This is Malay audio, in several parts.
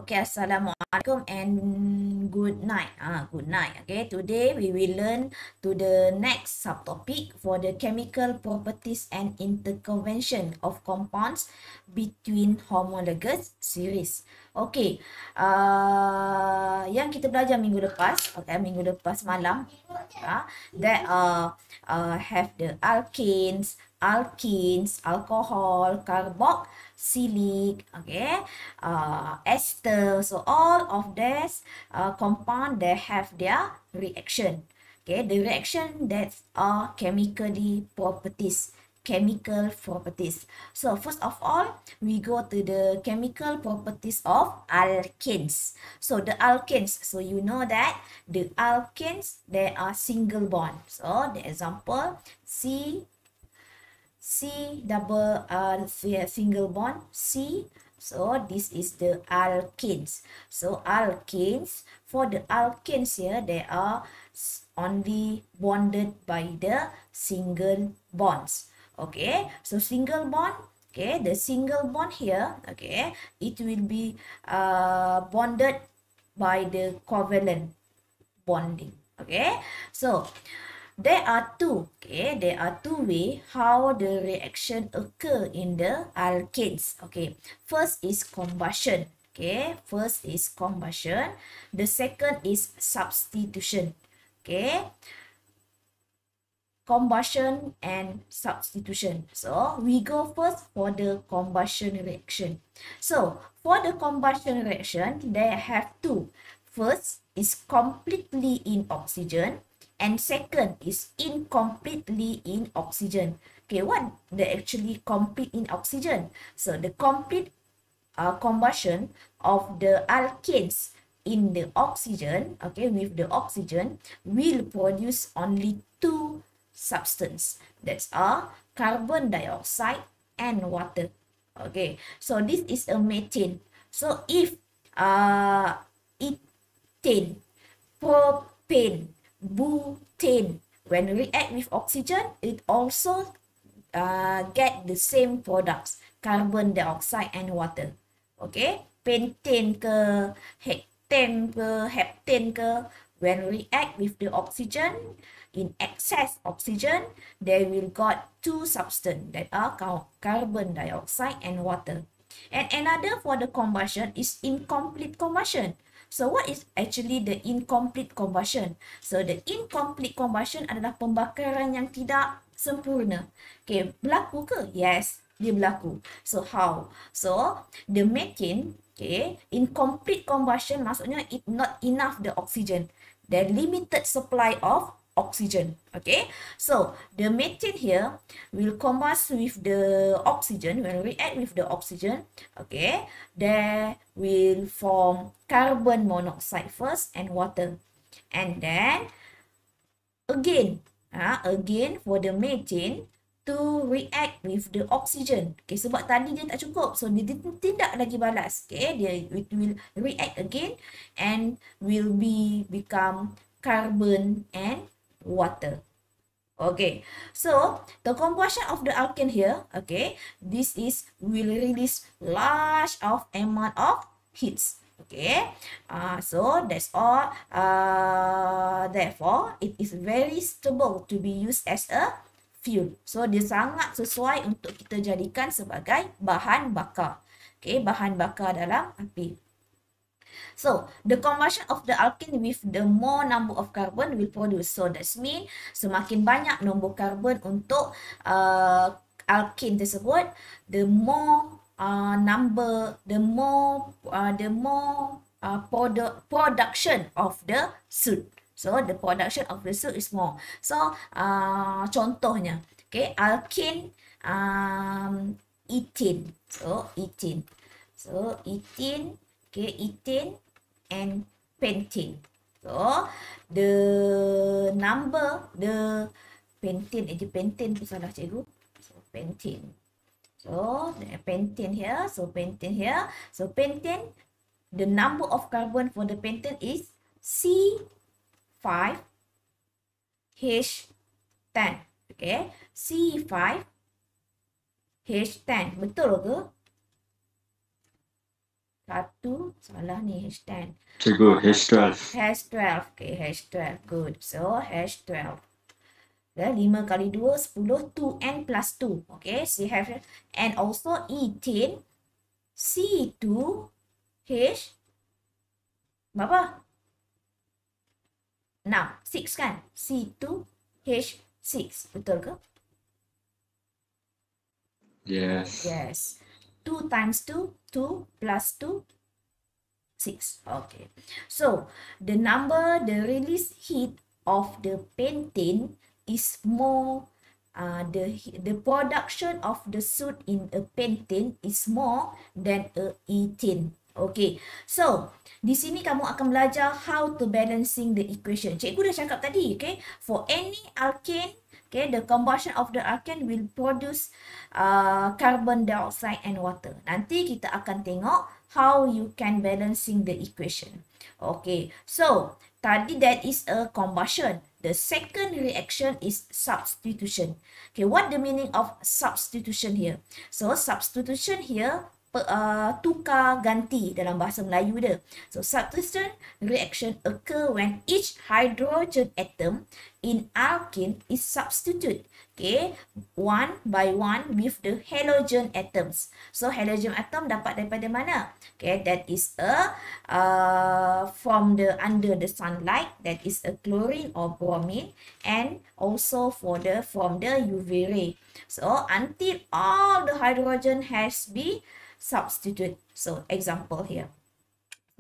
Okay, Assalamualaikum and good night. Good night. Okay, today we will learn to the next subtopic for the chemical properties and interconvention of compounds between homologous series. Okay, yang kita belajar minggu lepas, minggu lepas malam, that have the alkanes, alcohol, carboxylic, ester. So all of these compound, they have their reaction. Okay, the reaction that are chemical properties. So first of all, we go to the chemical properties of alkanes. So the alkanes, so you know that the alkanes, they are single bond. So the example, single bond C. So this is the alkanes. So alkanes, for the alkanes here, they are only bonded by the single bonds. Okay, so single bond, okay, the single bond here, okay, it will be bonded by the covalent bonding. Okay, so there are two ways how the reaction occur in the alkanes. Okay, first is combustion. Okay, first is combustion. The second is substitution. Okay, combustion and substitution. So we go first for the combustion reaction. So for the combustion reaction, they have two. First is completely in oxygen, and second is incompletely in oxygen. Okay, what they actually complete in oxygen? So the complete combustion of the alkanes in the oxygen, okay, with the oxygen, will produce only two substance, that's carbon dioxide and water. Okay, so this is a methane. So if ethane, propane, butane, when react with oxygen, it also get the same products, carbon dioxide and water. Okay, pentane ke, hectane ke, heptane ke, when react with the oxygen, in excess oxygen, they will got two substance that are carbon dioxide and water. And another for the combustion is incomplete combustion. So what is actually the incomplete combustion? So the incomplete combustion adalah pembakaran yang tidak sempurna. Okay, berlaku ke? Yes, dia berlaku. So how? So the methane, okay, incomplete combustion maksudnya it not enough the oxygen. The limited supply of oxygen. Okay, so the methane here will combust with the oxygen. When react with the oxygen, okay, they will form carbon monoxide first and water, and then again for the methane to react with the oxygen. Okay, sebab tadi dia tak cukup, so dia tidak lagi balas. Okay, it will react again and will become carbon and water. Okay, so the combustion of the alkane here, okay, this will release large of amount of heats. Okay, so that's all. Therefore, it is very suitable to be used as a fuel. So dia sangat sesuai untuk kita jadikan sebagai bahan bakar. Okay, bahan bakar dalam api. So the combustion of the alkane with the more number of carbon will produce. So that's mean semakin banyak nombor karbon untuk alkane tersebut, the more production of the soot. So the production of the soot is more. So contohnya, okay, alkane, ethane. So ethane. Okay, ethane and pentane. So the pentane tu salah cikgu. So pentane. So the pentane here. So pentane, the number of carbon for the pentane is C5H10. Okay, C5H10. Betul ke? Satu, salah ni, H10. Cikgu, H12. H12. Okay, H12. Good. So, H12. 5 kali 2, 10, 2n plus 2. Okay, so you have, and also ethane, C2H, berapa? 6, 6 kan? C2H6. Betul ke? Yes. Yes. 2 times 2, 2 plus 2, 6. Okay. So, the release heat of the pentane is more, the production of the soot in a pentane is more than a ethane. Okay. So, di sini kamu akan belajar how to balancing the equation. Cikgu dah cakap tadi, okay. For any alkane, okay, the combustion of the alkane will produce carbon dioxide and water. Nanti kita akan tengok how you can balancing the equation. Okay, so tadi that is a combustion. The second reaction is substitution. Okay, what the meaning of substitution here? So substitution here, tukar ganti dalam bahasa Melayu dia. So substitution reaction occur when each hydrogen atom in alkene is substituted, okay, one by one with the halogen atoms. So halogen atom dapat daripada mana? Okay, that is from the under the sunlight, that is a chlorine or bromine, and also from the UV ray. So until all the hydrogen has been substitute. So example here.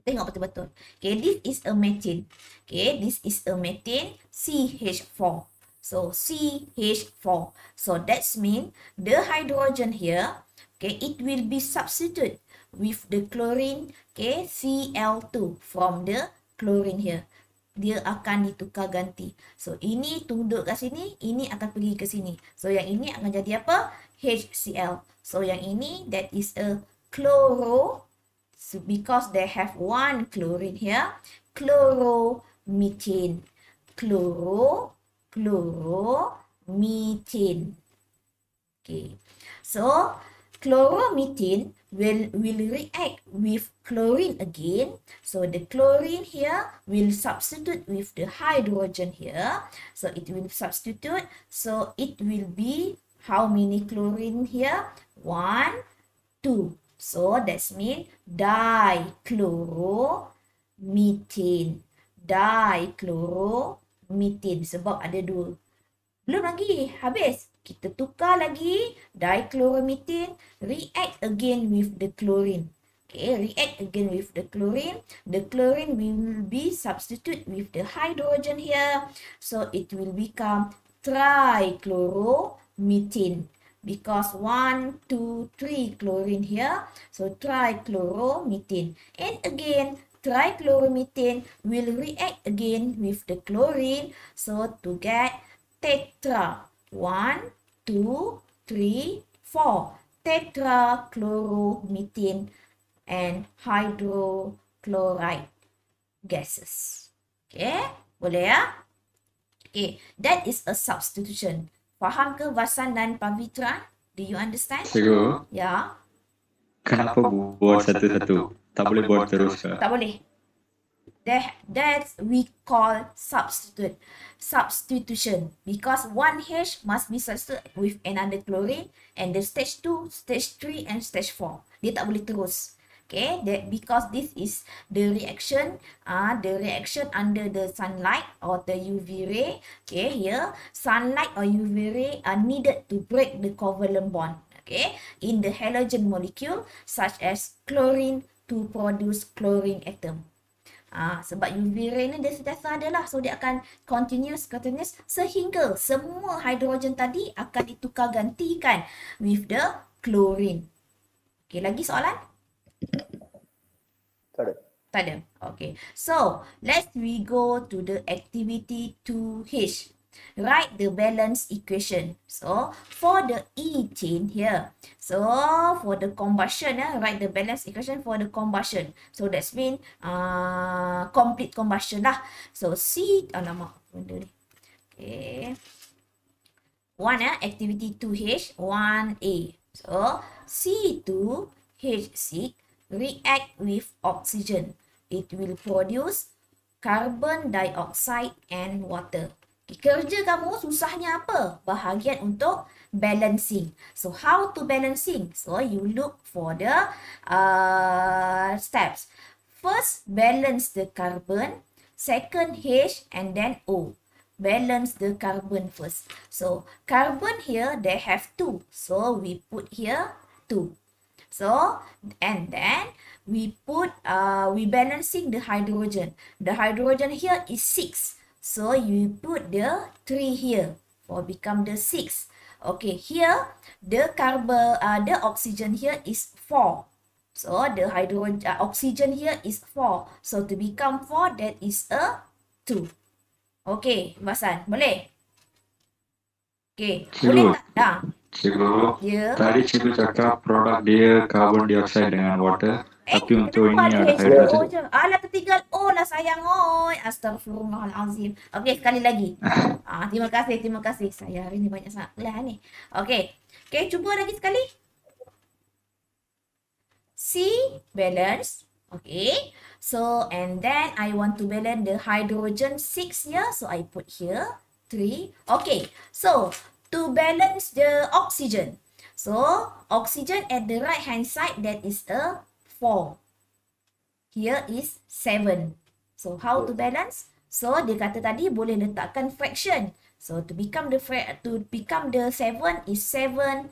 Tengok betul-betul. Okay, this is a methane. Okay, this is a methane, CH4. So CH4. So that's mean the hydrogen here, okay, it will be substituted with the chlorine, okay, Cl2 from the chlorine here. Dia akan ditukar ganti. So ini tunduk kat sini, ini akan pergi ke sini. So yang ini akan jadi apa? HCl. So yang ini, that is a chloro, so because they have one chlorine here, chloromethane. Chloromethane. Okay. So chloromethane will react with chlorine again. So the chlorine here will substitute with the hydrogen here. So it will substitute. So it will be how many chlorine here? 1, 2. So that's mean dichloromethane. Dichloromethane. Sebab ada 2. Belum lagi. Habis. Kita tukar lagi. Dichloromethane. React again with the chlorine. Okay. React again with the chlorine. The chlorine will be substitute with the hydrogen here. So it will become trichloromethane. Because 1, 2, 3 chlorine here. So trichloromethane. And again, trichloromethane will react again with the chlorine. So to get tetra. 1, 2, 3, 4. Tetrachloromethane and hydrochloride gases. Okay, boleh ya? Okay, that is a substitution. Faham ke Vasan dan Pavitra? Do you understand? Cikgu, Ya. kenapa buat satu-satu? Tak boleh buat terus ke? Tak boleh. That we call substitution. Because one H must be substituted with another chlorine, and the stage 2, stage 3, and stage 4. Dia tak boleh terus. Okay, because this is the reaction under the sunlight or the UV ray. Okay, here sunlight or UV ray are needed to break the covalent bond. Okay, in the halogen molecule such as chlorine to produce chlorine atom. Sebab UV ray ni dia sentiasa ada lah. So dia akan continuous sehingga semua hidrogen tadi akan ditukar gantikan with the chlorine. Okay, lagi soalan? Tak ada. Okay. So, let's we go to the activity 2H. Write the balance equation. So, for the ethane here. So, for the combustion, write the balance equation for the combustion. So, that's mean complete combustion lah. So, alamak, benda ni. Okay. 1, activity 2H, 1A. So, C2H6 react with oxygen. It will produce carbon dioxide and water. Kerja kamu susahnya apa? Bahagian untuk balancing. So how to balancing? So you look for the steps. First, balance the carbon. Second, H and then O. Balance the carbon first. So carbon here they have 2. So we put here 2. So and then we balancing the hydrogen. The hydrogen here is 6. So you put the 3 here for become the 6. Okay, here the oxygen here is 4. So the oxygen here is 4. So to become 4, that is a 2. Okay, Basan, boleh? Okay, boleh tak? Dah. Cikgu, Ya. tadi cikgu cakap produk dia carbon dioxide dengan water. Tapi untuk ini kenapa ada ada hydrogen. je? Alah, tertinggal O lah sayang. Oi, astagfirullahalazim. Okey, sekali lagi. Terima kasih. Saya hari ni banyak sangat kelas ni. Okey. Okey, cuba lagi sekali. C, balance. Okay. So, and then I want to balance the hydrogen 6 here. So, I put here 3. Okay. So, to balance the oxygen. So, oxygen at the right hand side, that is a 4. Here is 7. So, how to balance? So, dia kata tadi boleh letakkan fraction. So, to become the 7 is 7/2.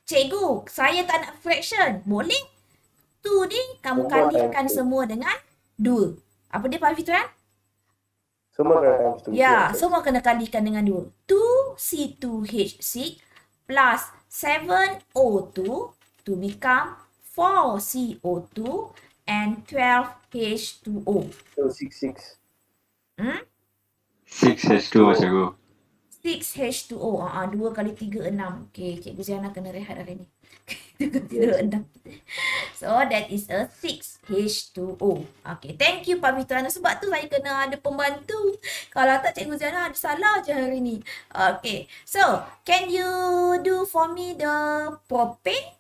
Cikgu, saya tak nak fraction. Boleh? 2 ni kamu kalikan semua dengan 2. Apa dia Pak Fitran? Semua kena times 2. Ya, semua kena kalikan dengan 2. 2C2H6 plus 7O2 to become 4CO2 and 12H2O. So 6. 6H2 cikgu. 6H2O. 2 kali 3, 6. Okay, Cikgu Ziana kena rehat hari ni. 3, 6. So, that is a 6H2O. Okay, thank you Pak Fitrana. Sebab tu saya kena ada pembantu. Kalau tak, Cikgu Ziana ada salah je hari ni. Okay, so, can you do for me the propane?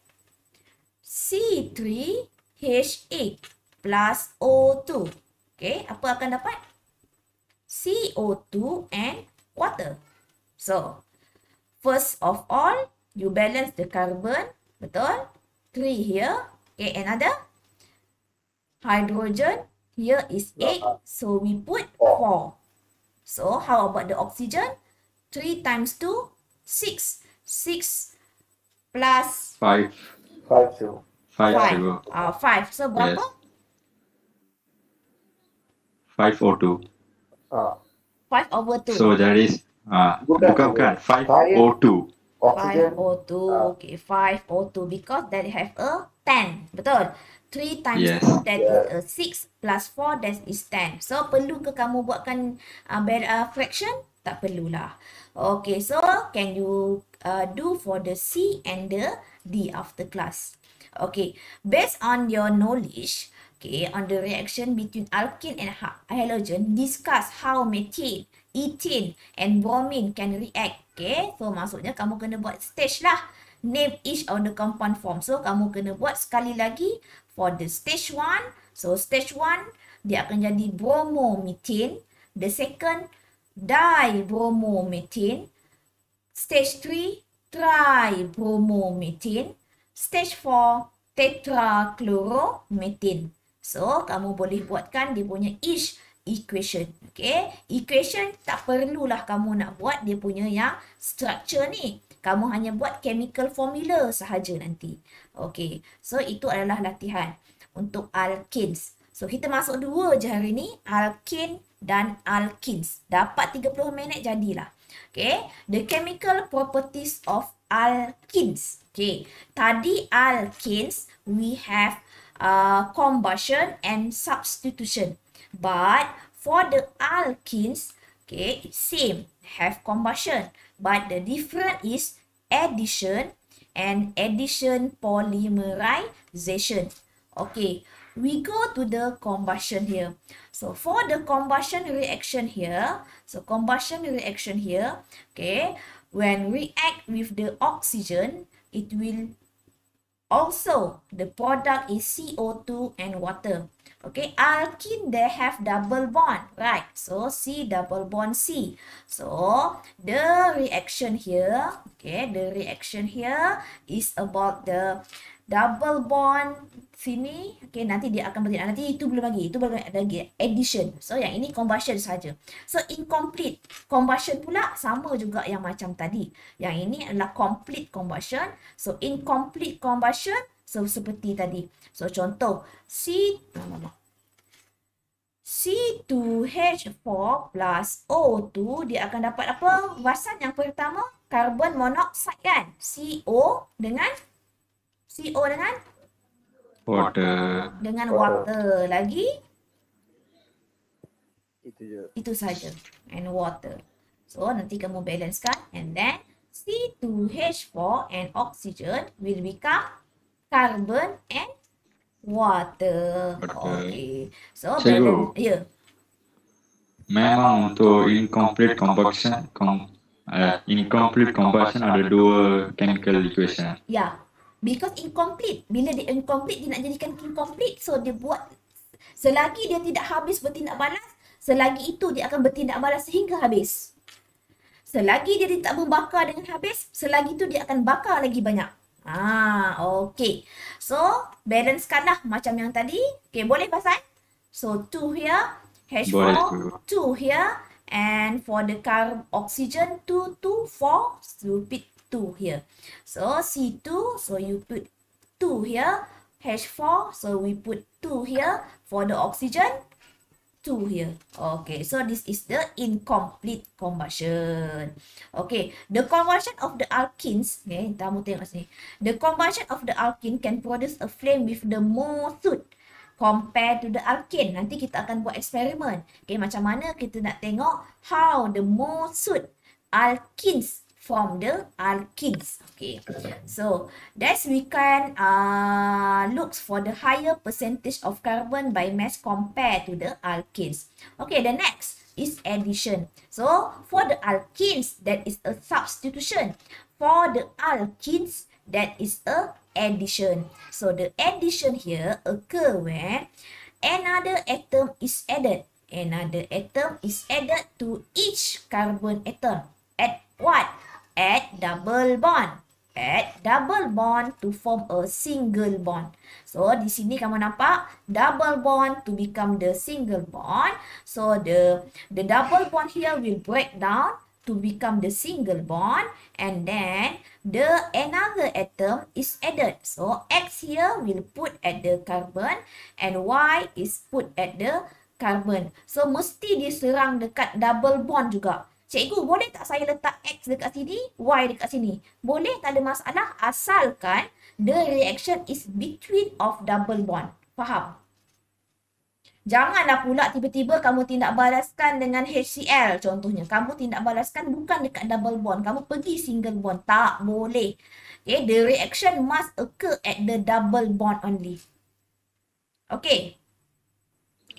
C3H8 plus O2. Okay, apa akan dapat? CO2 and water. So, first of all, you balance the carbon. Betul? 3 here. Okay, another. Hydrogen. Here is 8. So, we put 4. So, how about the oxygen? 3 times 2, 6. 6 plus 5. 5 so. 5 5. cikgu. 5. So, berapa? Yes. 5O2. 5/2. So that is bukan 5O2. Oxygen. 5O2. Okay, 5O2 because that have a 10. Betul? 3 times Yes. 2, that is a 6 plus 4, that is 10. So, perlu ke kamu buatkan fraction? Tak perlulah. Okay, so can you do for the C and the D after class? Okay, based on your knowledge, okay, on the reaction between alkene and halogen, discuss how methane, ethane and bromine can react. Okay, so maksudnya kamu kena buat stage lah. Name each of the compound form. So, kamu kena buat sekali lagi for the stage 1. So, stage 1, dia akan jadi bromomethane. The second, dibromomethane. Stage 3, tribromomethane. Stage 4, tetrachloromethane. So, kamu boleh buatkan dia punya each equation. Okay, equation tak perlulah kamu nak buat dia punya yang structure ni. Kamu hanya buat chemical formula sahaja nanti. Okay, so itu adalah latihan untuk alkenes. So, kita masuk 2 je hari ni, alkene dan alkenes. Dapat 30 minit jadilah. Okay, the chemical properties of alkenes. Okay, tadi alkenes we have combustion and substitution. But for the alkenes, okay, it's same, have combustion. But the difference is addition and addition polymerization. Okay, we go to the combustion here. So for the combustion reaction here, okay, when react with the oxygen, it will Also, the product is CO2 and water. Okay, alkene, they have double bond, right? So, C double bond C. So, the reaction here, okay, the reaction here is about the double bond sini. Okay, nanti dia akan bertindak. Nanti itu belum lagi. Itu belum lagi. Addition. So, yang ini combustion saja. So, incomplete combustion pula sama juga yang macam tadi. Yang ini adalah complete combustion. So, incomplete combustion. So, seperti tadi. So, contoh. C2H4 plus O2, dia akan dapat apa? Bahasan yang pertama, carbon monoxide kan? CO dengan Water. dengan water. Lagi? Itu je. Itu saja. And water. So, nanti kamu balancekan. And then, C2H4 and oxygen will become carbon and water. Okay. So, Cikgu. ya. Memang untuk incomplete combustion ada dua chemical equation. Ya. Because incomplete. Bila dia incomplete, dia nak jadikan incomplete. So, dia buat, selagi dia tidak habis bertindak balas, selagi itu dia akan bertindak balas sehingga habis. Selagi dia tak membakar dengan habis, selagi itu dia akan bakar lagi banyak. Okay. So, balancekanlah macam yang tadi. Okay, boleh pasal? So, 2 here, Boleh, H4, 2 here, and for the oxygen, 2, 2, 4, so repeat 2 here. So, C2, so you put 2 here, H4, so we put 2 here, for the oxygen, 2 here. Okay, so this is the incomplete combustion. Okay, the combustion of the alkenes, okay, kamu tengok sini. The combustion of the alkene can produce a flame with the more soot compared to the alkane. Nanti kita akan buat eksperimen. Okay, macam mana kita nak tengok how the more soot alkenes from the alkenes. Okay, so that's we can look for the higher percentage of carbon by mass compared to the alkenes. Okay, the next is addition. So for the alkenes, that is a substitution. For the alkenes, that is a addition. So the addition here occur when another atom is added. Another atom is added to each carbon atom. At what? At double bond. At double bond to form a single bond. So, di sini kamu nampak double bond to become the single bond. So, the double bond here will break down to become the single bond. And then, the another atom is added. So, X here will put at the carbon and Y is put at the carbon. So, mesti diserang dekat double bond juga. Cikgu, boleh tak saya letak X dekat sini, Y dekat sini? Boleh, tak ada masalah. Asalkan the reaction is between of double bond. Faham? Janganlah pula tiba-tiba kamu tindak balaskan dengan HCl contohnya. Kamu tindak balaskan bukan dekat double bond. Kamu pergi single bond. Tak boleh. Okay, the reaction must occur at the double bond only. Okay.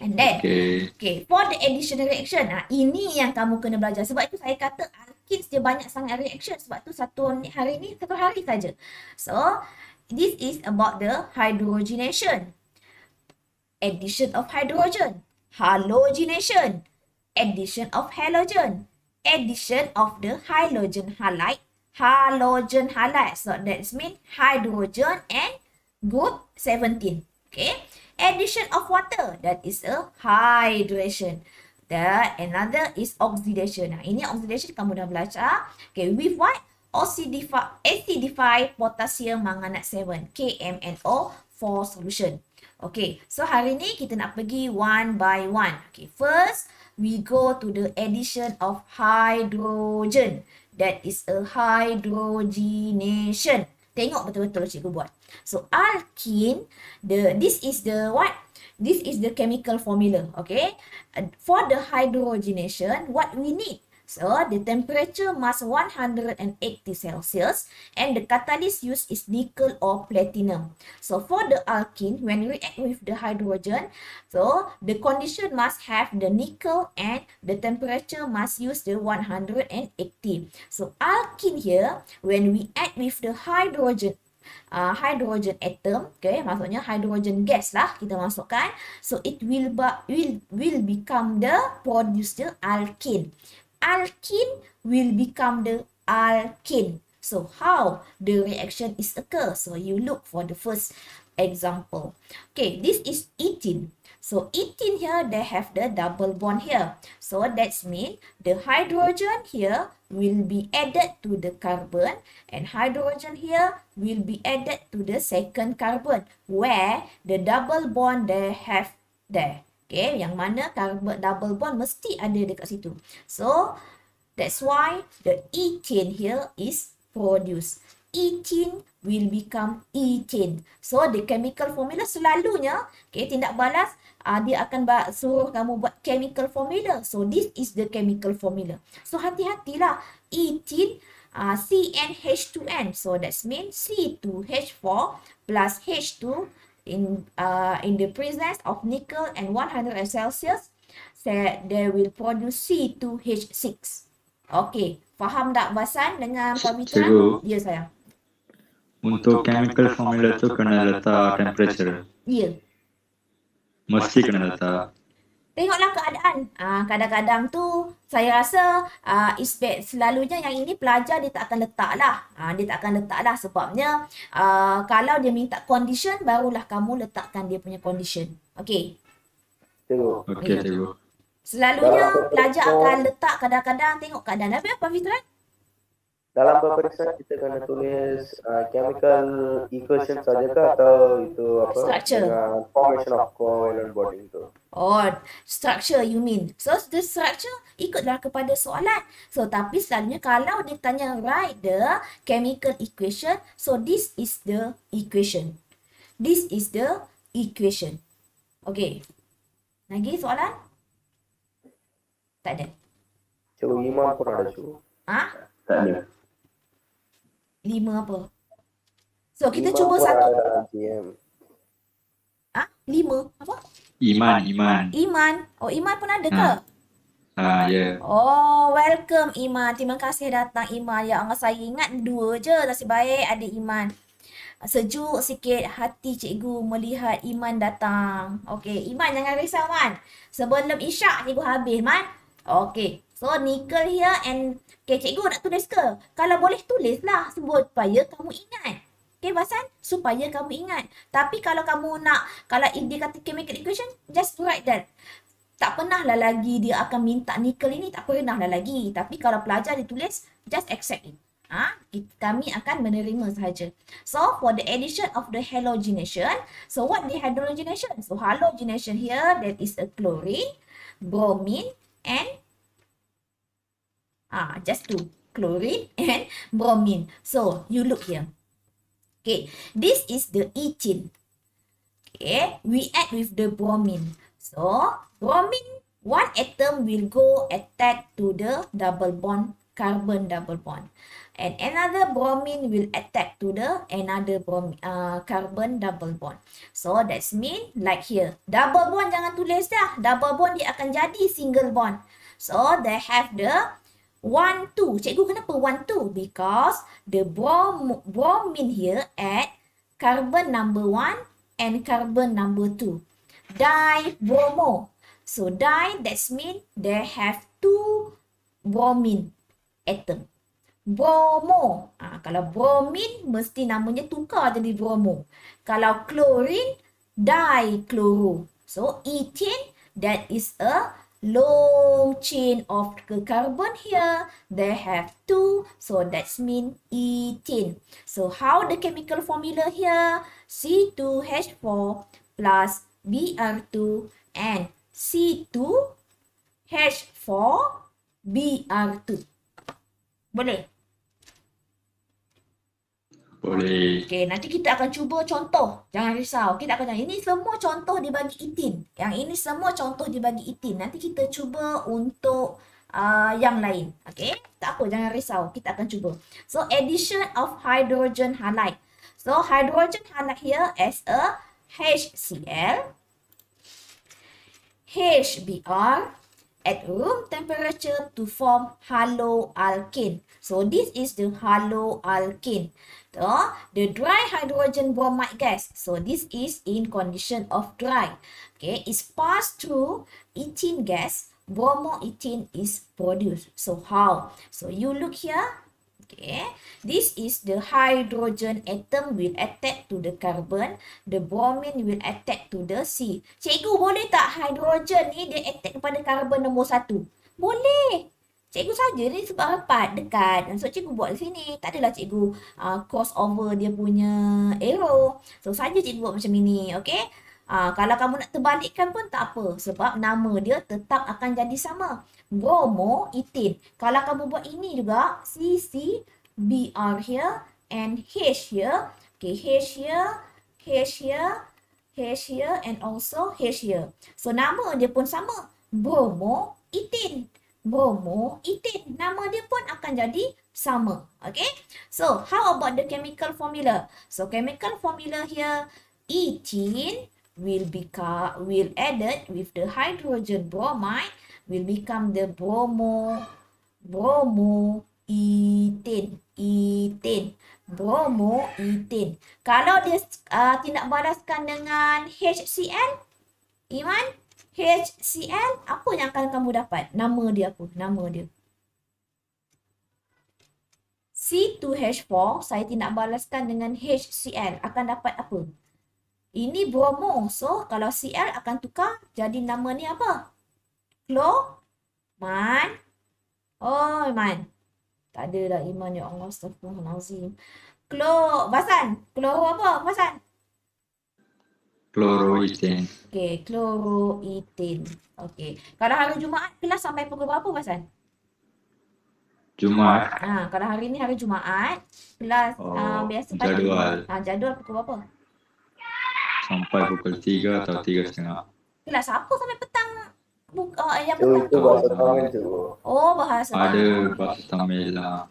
And then, okay, for the additional reaction, ini yang kamu kena belajar. Sebab itu saya kata alkenes dia banyak sangat reaction. Sebab tu satu hari saja. So, this is about the hydrogenation. Addition of hydrogen. Halogenation. Addition of halogen. Addition of the halogen halide. Halogen halide. So, that means hydrogen and group 17. Okay. Addition of water, that is a hydration. Another is oxidation. Ini oxidation kamu dah belajar. Okay, with what? Acidify potassium manganate 7, KMNO4 solution. Okay, so hari ni kita nak pergi one by one. Okay, first we go to the addition of hydrogen. That is a hydrogenation. Tengok betul-betul cikgu buat. So, alkene, this is the what? This is the chemical formula, okay? For the hydrogenation, what we need? So, the temperature must 180 Celsius and the catalyst used is nickel or platinum. So, for the alkene, when we react with the hydrogen, so the condition must have the nickel and the temperature must use the 180. So, alkene here, when we add with the hydrogen, hydrogen atom, okay, maksudnya hydrogen gas lah kita masukkan. So it will become the produce the alkene. Alkene will become the alkene. So how the reaction is occur? So you look for the first example. Okay, this is ethene. So ethene here, they have the double bond here. So that's mean the hydrogen here will be added to the carbon and hydrogen here will be added to the second carbon where the double bond they have there. Okay, yang mana carbon double bond mesti ada dekat situ. So that's why the ethane here is produced. Ethene will become ethane. So the chemical formula selalunya, okay, tindak balas dia akan suruh kamu buat chemical formula. So this is the chemical formula. So hati-hatilah. Ethene CnH2n. So that's mean C2H4 plus H2 in the presence of nickel and 100 Celsius, they will produce C2H6. Okay, faham tak Basan dengan Pavitra? Cikgu. Ya sayang. Untuk chemical formula tu kena letak temperature. Ya. Mesti kena letak. Tengoklah keadaan. Kadang-kadang tu saya rasa selalunya yang ini pelajar dia tak akan letak lah. Dia tak akan letak lah sebabnya kalau dia minta condition barulah kamu letakkan dia punya condition. Okey. Cikgu. Okey, cikgu. Selalunya pelajar akan letak kadang-kadang tengok keadaan. Apa Fitran? Dalam peperiksaan kita kena tulis chemical equation saja ke atau itu apa? Structure. Dengan formation of covalent bonding tu. Oh, structure you mean. So the structure ikutlah kepada soalan. So tapi selalunya kalau dia tanya write the chemical equation, so this is the equation. This is the equation. Okay. Lagi soalan? Tak ada. Cikgu Iman pun ada cikgu. Tak ada. 5 apa? So kita Iman cuba pun satu. ada dalam GM. 5 apa? Iman. Iman. Oh, Iman pun ada ke? Ya. Oh, welcome Iman. Terima kasih datang Iman. Ya Allah, saya ingat 2 je. Nasib baik ada Iman. Sejuk sikit hati cikgu melihat Iman datang. Okey, Iman jangan risau Man. Sebelum Isyak cikgu habis Man. Okey. So nickel here and okay, cikgu nak tulis ke? Kalau boleh tulislah supaya kamu ingat. Okay, Basan? Supaya kamu ingat. Tapi kalau kamu nak, kalau dia kata chemical equation, just write that. Tak pernah lah lagi dia akan minta nickel ini, tak pernah lah lagi. Tapi kalau pelajar ditulis, just accept it. Kami akan menerima sahaja. So, for the addition of the halogenation, so what the halogenation? So, halogenation here, that is a chlorine, bromine, and just 2. Chlorine and bromine. So, you look here. Okay, this is the ethene. Okay, we add with the bromine. So, bromine, one atom will go attack to the double bond, carbon double bond. And another bromine will attack to the another carbon double bond. So, that's mean like here. Double bond jangan tulis dah. Double bond dia akan jadi single bond. So, they have the 1, 2. Cikgu kenapa 1, 2? Because the bromine here add carbon number 1 and carbon number 2. Dibromo. So di, that's mean they have 2 bromine atom. Bromo. Kalau bromine mesti namanya tukar jadi bromo. Kalau chlorine, dichloro. So ethane, that is a long chain of the carbon here. They have 2, so that's mean ethane. So how the chemical formula here? C2H4 plus Br2 and C2H4 Br2. Boleh? Boleh. Okay, nanti kita akan cuba contoh. Jangan risau. Kita akan ini semua contoh dibagi ethene. Yang ini semua contoh dibagi ethene. Nanti kita cuba untuk yang lain. Okay, tak apa, jangan risau. Kita akan cuba. So, addition of hydrogen halide. So, hydrogen halide here as a HCl, HBr, at room temperature to form haloalkane. So this is the haloalkane. So the dry hydrogen bromide gas. So this is in condition of dry. Okay, is passed through ethene gas. Bromoethane is produced. So how? So you look here. Okay, this is the hydrogen atom will attack to the carbon, the bromine will attack to the C. Cikgu, boleh tak hydrogen ni dia attack kepada karbon nombor 1? Boleh. Cikgu saja ni sebab rapat dekat. So cikgu buat di sini. Tak adalah cikgu crossover dia punya arrow. So saja cikgu buat macam ini, okey? Kalau kamu nak terbalikkan pun tak apa sebab nama dia tetap akan jadi sama. Bromoethane. Kalau kamu buat ini juga, CC, Br here and H here. Okay, H here, H here, H here and also H here. So nama dia pun sama. Bromoethane. Bromoethane. Nama dia pun akan jadi sama. Okay. So how about the chemical formula? So chemical formula here, ethene will added with the hydrogen bromide will become the bromoethane. Kalau dia tindak balaskan dengan HCl, Iman, HCl, apa yang akan kamu dapat? Nama dia apa? Nama dia C2H4, saya tindak balaskan dengan HCl, akan dapat apa? Ini bromo. So, kalau Cl akan tukar jadi nama ni apa? Man. Oh, Iman. Tak ada dah Iman, ya Allah, astagfirullahalazim. Basan. Kloro apa, Basan? Chloroethane. Okey, chloroethane. Okey. Kalau hari Jumaat, kelas sampai pukul berapa, Basan? Jumaat. Kalau hari ni hari Jumaat, kelas biasa pagi. Jadual. Jadual pukul berapa? Sampai pukul 3 atau 3:30. Kelas apa sampai petang? Yang So petang. itu bahasa tangan tu. Oh, bahasa Ada Tamil. bahasa Tamil lah.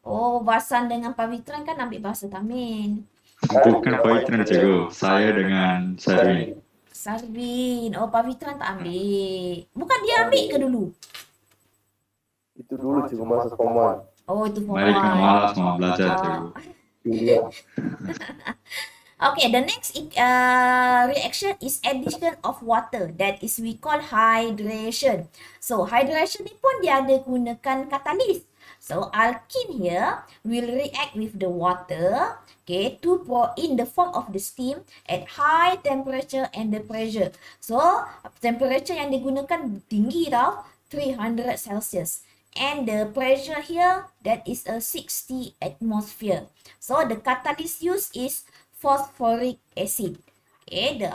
Oh, Basan dengan Pavitran kan ambil bahasa Tamil. Bukan Pavitran cikgu. Saya dengan Sarwin. Sarwin. Oh, Pavitran tak ambil. Bukan dia ambil ke dulu? Itu dulu cikgu masa form 1. Oh, itu form Mereka one. malas mau belajar Ah. cikgu. Iya. Okay, the next reaction is addition of water. That is we call hydration. So, hydration ni pun dia ada gunakan katalis. So, alkene here will react with the water, okay, in the form of the steam at high temperature and the pressure. So, temperature yang digunakan tinggi tau, 300 Celsius. And the pressure here, that is a 60 atmosphere. So, the catalyst used is phosphoric acid. Okay, the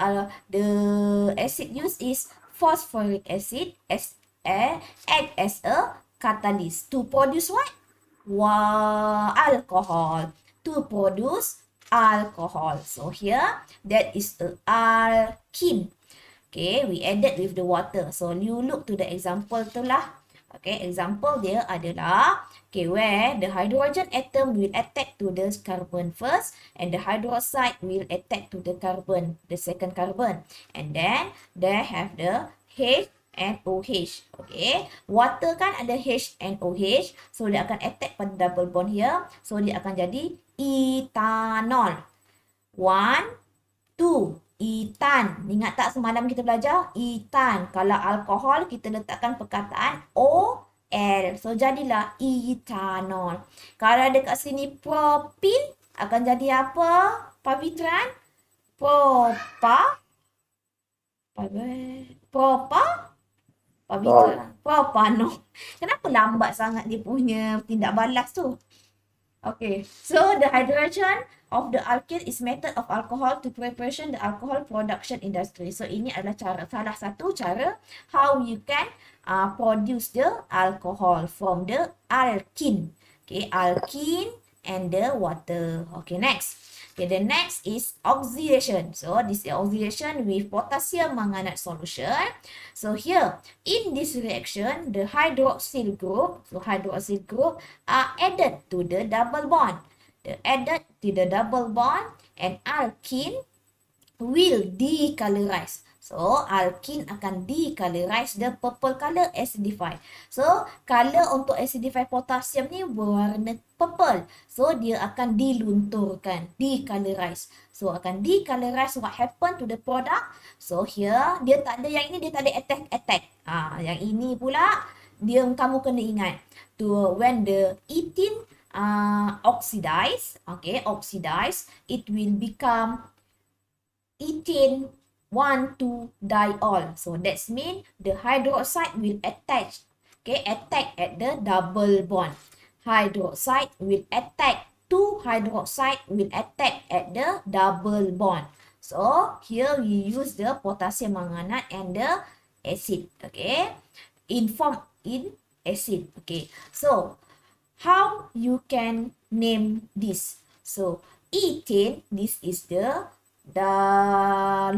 acid used is phosphoric acid act as a catalyst to produce what? Alcohol. To produce alcohol. So here, that is a alkene. Okay, we added with the water. So you look to the example tu lah. Okay, example dia adalah, okay, where the hydrogen atom will attack to the carbon first and the hydroxide will attack to the carbon, the second carbon. And then, they have the H and OH. Okay, water kan ada H and OH. So, dia akan attack pada double bond here. So, dia akan jadi ethanol. 1, 2. Etan. Ingat tak semalam kita belajar? Etan. Kalau alkohol, kita letakkan perkataan OL. So, jadilah ethanol. Kalau dekat sini propil, akan jadi apa? Pavitran? Pavitran. Propanol. Kenapa lambat sangat dia punya tindak balas tu? Okay, so the hydration of the alkene is method of alcohol to preparation the alcohol production industry. So ini adalah salah satu cara how you can produce the alcohol from the alkene. Okay, alkene and the water. Okay, next. Okay, the next is oxidation. So this is oxidation with potassium manganate solution. So here in this reaction, the hydroxyl group, are added to the double bond. And alkene will decolorize. So, alkene akan decolorize the purple color acidify. So, color untuk acidify potassium ni berwarna purple. So, dia akan dilunturkan, decolorize. So, akan decolorize what happen to the product. So, here, dia tak ada yang ini, dia tak ada attack. Yang ini pula, kamu kena ingat. When the ethene oxidize, it will become ethane 1,2-diol. So that's mean the hydroxide will attack at the double bond. Hydroxide will attack, 2 hydroxide will attack at the double bond. So here we use the potassium manganate and the acid, in acid. So how you can name this? So ethane, this is the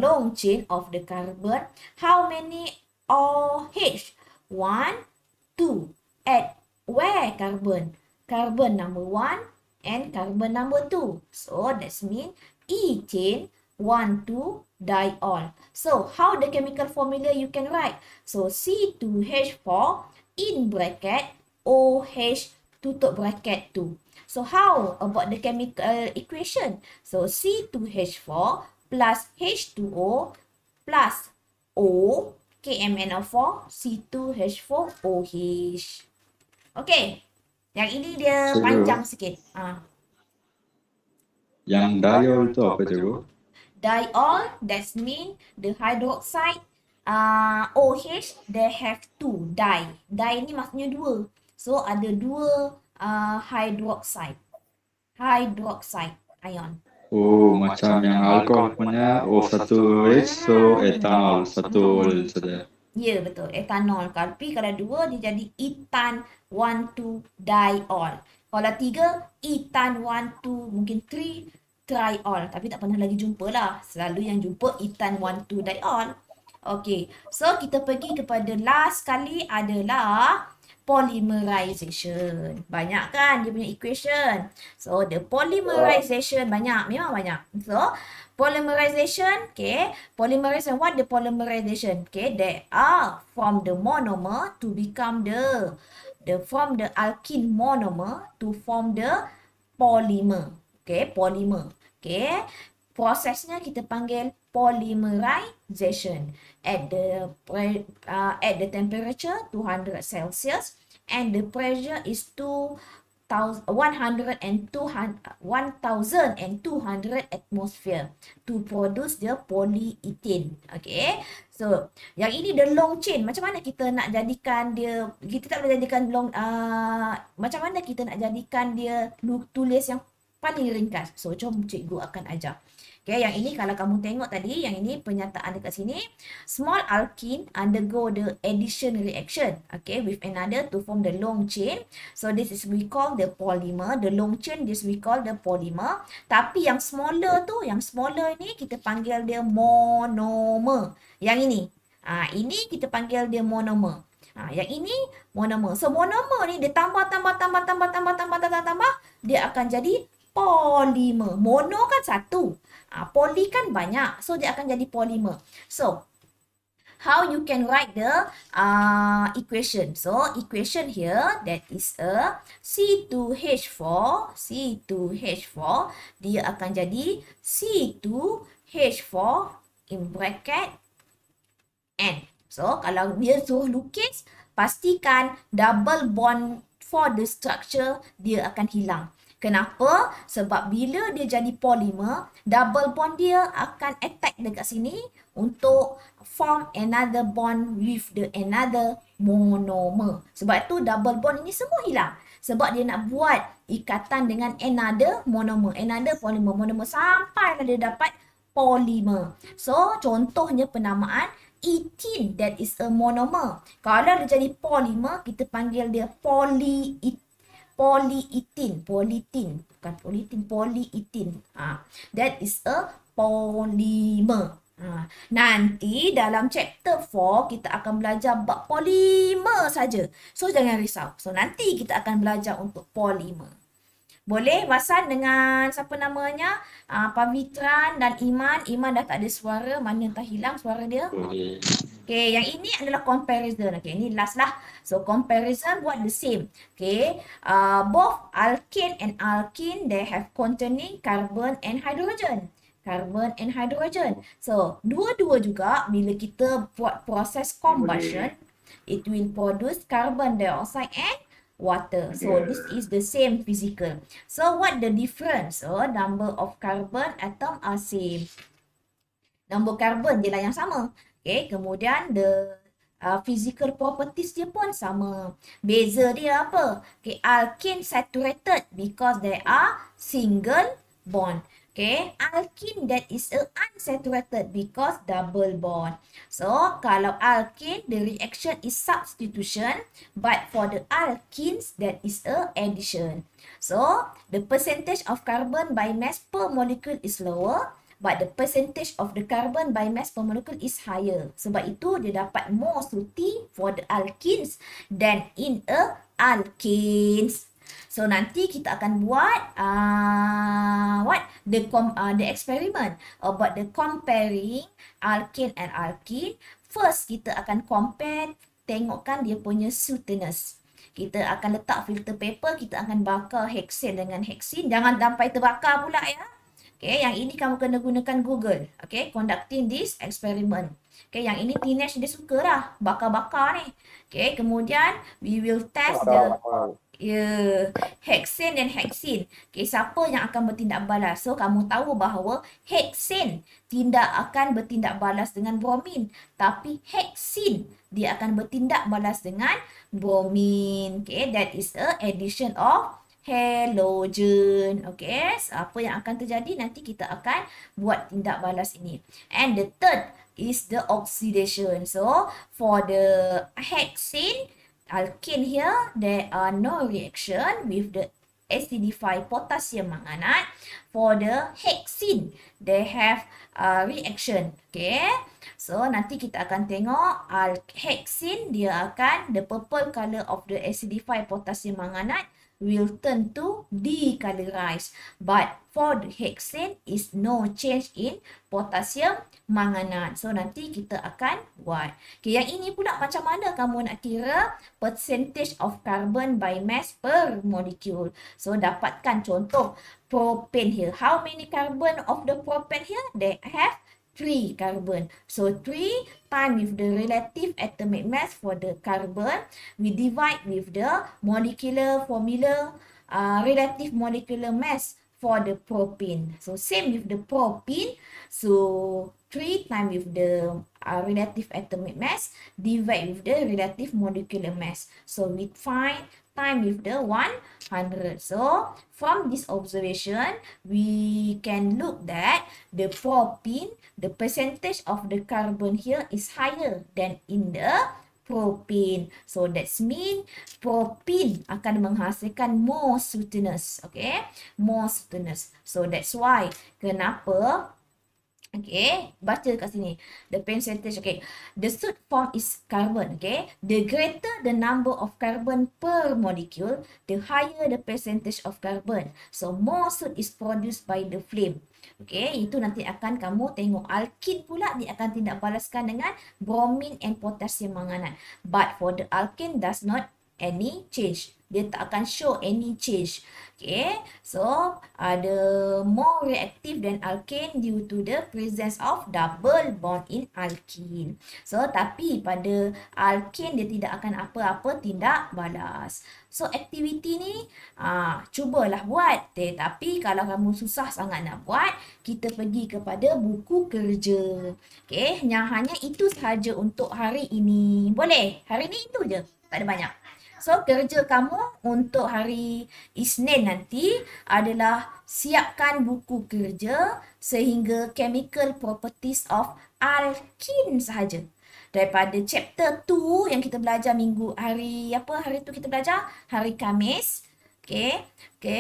long chain of the carbon. How many OH? 1, 2. At where carbon? Carbon number 1 and carbon number 2. So that's mean ethane 1,2-diol. So how the chemical formula you can write? So C2H4 in bracket OH tutup bracket 2. So how about the chemical equation? So C2H4 plus H2O plus O, KMnO4, C2H4OH. Okay. Yang ini dia panjang sikit. Yang diol itu apa cikgu? Diol, that mean the hydroxide OH, they have 2 di. Di ni maksudnya 2. So ada 2 hydroxide ion. Oh, macam yang alkohol punya O1H, so etanol 1 saja. Ya, betul. Etanol. Tapi kalau 2, dia jadi etan 1,2-diol. Kalau 3, etan 1,2, mungkin 3 triol. Tapi tak pernah lagi jumpa lah. Selalu yang jumpa etan 1,2-diol. Okay. So, kita pergi kepada last kali adalah polymerization. Banyak kan dia punya equation. So, the polymerization banyak. Memang banyak. So, polymerization, polymerization, what the polymerization? They are from the monomer to become from the alkene monomer to form the polymer. Polymer. Prosesnya kita panggil polymerization at the temperature 200 Celsius and the pressure is 1,200 atmosphere to produce the polyethylene. So yang ini the long chain. Macam mana kita nak jadikan dia? Kita tak boleh jadikan macam mana kita nak jadikan dia tulis yang paling ringkas? So jom cikgu akan ajar. Yang ini kalau kamu tengok tadi, yang ini pernyataan dekat sini. Small alkene undergo the addition reaction, with another to form the long chain. So this is we call the polymer. The long chain this we call the polymer. Tapi yang smaller tu, yang smaller ni kita panggil dia monomer. Yang ini, ini kita panggil dia monomer. Yang ini monomer. So monomer ni dia tambah, dia akan jadi polymer. Mono kan satu. Poly kan banyak. So, dia akan jadi polymer. So, how you can write the equation? So, equation here, that is a C2H4. Dia akan jadi C2H4 in bracket N. So, kalau dia suruh lukis, pastikan double bond for the structure, dia akan hilang. Kenapa? Sebab bila dia jadi polymer, double bond dia akan attack dekat sini untuk form another bond with the another monomer. Sebab tu double bond ini semua hilang. Sebab dia nak buat ikatan dengan another monomer, another monomer sampai dia dapat polymer. So, contohnya penamaan ethene, that is a monomer. Kalau dia jadi polymer, kita panggil dia polyethylene. That is a polymer. Nanti dalam chapter 4 kita akan belajar bab polymer saja. So jangan risau. So nanti kita akan belajar untuk polymer. Boleh Wasan dengan siapa namanya? Pavitran dan Iman. Iman dah tak ada suara. Mana entah hilang suara dia. Boleh. Okay, yang ini adalah comparison. Okay, ini last lah. So, comparison buat the same. Okay, both alkane and alkene, they have containing carbon and hydrogen. Carbon and hydrogen. So, dua-dua juga bila kita buat proses combustion, it will produce carbon dioxide and water. So, this is the same physical. So, what the difference? So, number of carbon atom are same. Number carbon je lah yang sama. Okay, kemudian the physical properties dia pun sama. Beza dia apa? Okay, alkane saturated because they are single bond. Okay, alkene that is a unsaturated because double bond. So, kalau alkane, the reaction is substitution, but for the alkenes, that is a addition. So, the percentage of carbon by mass per molecule is lower, but the percentage of the carbon by mass per molecule is higher. Sebab itu, dia dapat more suti for the alkenes than in a alkanes. So nanti kita akan buat the experiment about the comparing alkane and alkene. First kita akan compare, tengokkan dia punya sweetness. Kita akan letak filter paper, kita akan bakar hexane dengan hexene. Jangan sampai terbakar pula ya. Okay, yang ini kamu kena gunakan Google. Okay, conducting this experiment. Okay, yang ini teenage dia suka lah bakar-bakar ni. Okay, kemudian we will test the hexane dan hexene. Okay, siapa yang akan bertindak balas? So, kamu tahu bahawa hexane tidak akan bertindak balas dengan bromin. Tapi hexene, dia akan bertindak balas dengan bromin. Okay, that is a addition of halogen. Okay, so apa yang akan terjadi? Nanti kita akan buat tindak balas ini. And the third is the oxidation. So, for the hexane, alkane here, there are no reaction with the acidified potassium manganate. For the hexene, they have reaction. Okay. So, nanti kita akan tengok hexene, dia akan, the purple color of the acidified potassium manganate will turn to decolorized. But for the hexane is no change in potassium manganate. So nanti kita akan buat. Okay, yang ini pula macam mana kamu nak kira percentage of carbon by mass per molecule. So dapatkan contoh propane here. How many carbon of the propane here? They have 3 carbon. So 3 times with the relative atomic mass for the carbon, we divide with the molecular formula, relative molecular mass for the propane. So same with the propane. So 3 times with the relative atomic mass, divide with the relative molecular mass. So we find time with the 100. So from this observation, we can look that the propane, the percentage of the carbon here is higher than in the propane. So that's mean propane akan menghasilkan more sweetness. Okay, more sweetness. So that's why kenapa. Okay, baca kat sini. The percentage, okay. The sweet form is carbon, okay. The greater the number of carbon per molecule, the higher the percentage of carbon. So, more soot is produced by the flame. Okay, itu nanti akan kamu tengok. Alkene pula dia akan tindak balaskan dengan bromine and potassium manganate. But for the alkene does not any change. Dia tak akan show any change. Okay, so ada more reactive than alkane due to the presence of double bond in alkene. So, tapi pada alkane dia tidak akan apa-apa tindak balas. So, aktiviti ni cubalah buat. Tapi kalau kamu susah sangat nak buat, kita pergi kepada buku kerja. Okay, yang hanya itu sahaja untuk hari ini. Boleh? Hari ini itu je. Tak ada banyak. So, kerja kamu untuk hari Isnin nanti adalah siapkan buku kerja sehingga chemical properties of alkene sahaja. Daripada chapter 2 yang kita belajar hari tu kita belajar? Hari Khamis. Okay,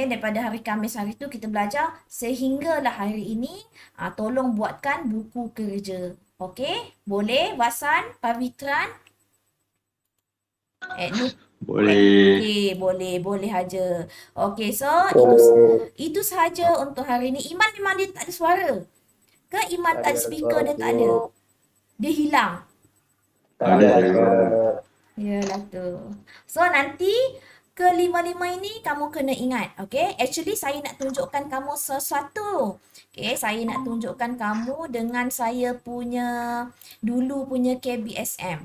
daripada hari Khamis hari tu kita belajar sehinggalah hari ini tolong buatkan buku kerja. Okay, boleh Wasan, Pavitran? Boleh. Okey, boleh aja. Okey, so Oh, itu sahaja untuk hari ni. Iman memang dia tak ada suara. Ke Iman tak ada ada speaker suara dia tak ada? tu. Dia hilang. Tak Ada ada saya. suara. Yalah tu. So nanti kelima-lima ini kamu kena ingat. Okay. Actually saya nak tunjukkan kamu sesuatu. Okay. Saya nak tunjukkan kamu dengan saya punya dulu punya KBSM.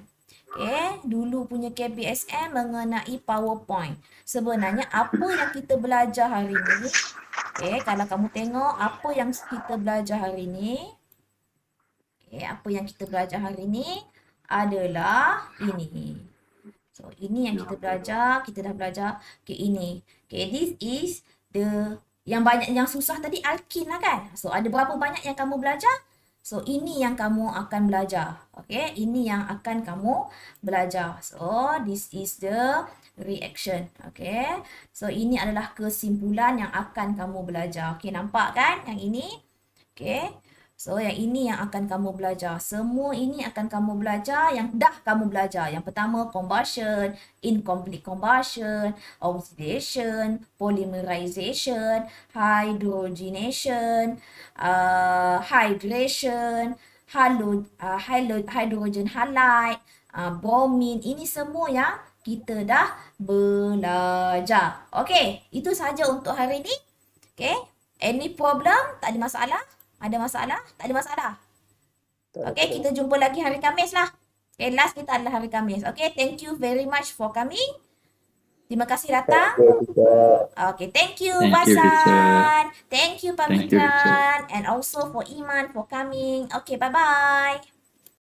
Okay. Dulu punya KBSM mengenai PowerPoint. Sebenarnya apa yang kita belajar hari ni. Okay. Kalau kamu tengok apa yang kita belajar hari ni. Okay. Apa yang kita belajar hari ni adalah ini. So, ini yang kita belajar. Kita dah belajar. Okay, ini. Okay, this is the... Yang banyak, yang susah tadi alkin lah kan? So, ada berapa banyak yang kamu belajar? So, ini yang kamu akan belajar. Okay, ini yang akan kamu belajar. So, this is the reaction. Okay, so ini adalah kesimpulan yang akan kamu belajar. Okay, nampak kan yang ini? Okay. So, yang ini yang akan kamu belajar. Semua ini akan kamu belajar yang dah kamu belajar. Yang pertama, combustion, incomplete combustion, oxidation, polymerization, hydrogenation, hydration, hydrogen halide, bromine. Ini semua yang kita dah belajar. Okay, itu sahaja untuk hari ini. Okay, any problem? Tak ada masalah? Ada masalah? Tak ada masalah. Tak ada Okay, suara. kita jumpa lagi hari Khamis lah. Okay, last kita adalah hari Khamis. Okay, thank you very much for coming. Terima kasih datang. Okay, teacher. Okay, thank you Thank you, teacher. Basan. Thank you Thank you, teacher. Pavitran. And also for Iman for coming. Okay, bye-bye.